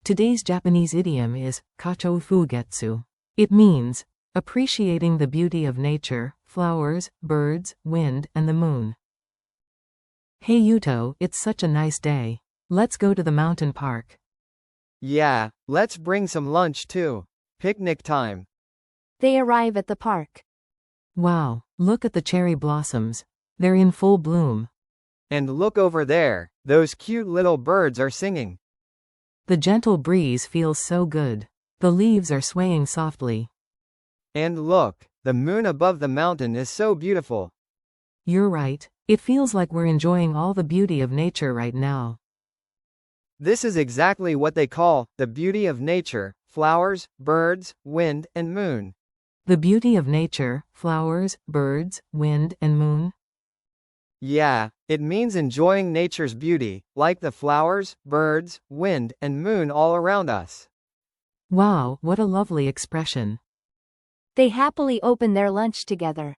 Today's Japanese idiom is KATYOU HUGETU. It means appreciating the beauty of nature, flowers, birds, wind, and the moon. Hey Yuto, it's such a nice day. Let's go to the mountain park. Yeah, let's bring some lunch too. Picnic time. They arrive at the park. Wow, look at the cherry blossoms. They're in full bloom. And look over there, those cute little birds are singing. The gentle breeze feels so good. The leaves are swaying softly. And look, the moon above the mountain is so beautiful. You're right, it feels like we're enjoying all the beauty of nature right now. This is exactly what they call the beauty of nature: flowers, birds, wind, and moon. The beauty of nature, flowers, birds, wind, and moon? Yeah, it means enjoying nature's beauty, like the flowers, birds, wind, and moon all around us. Wow, what a lovely expression. They happily open their lunch together.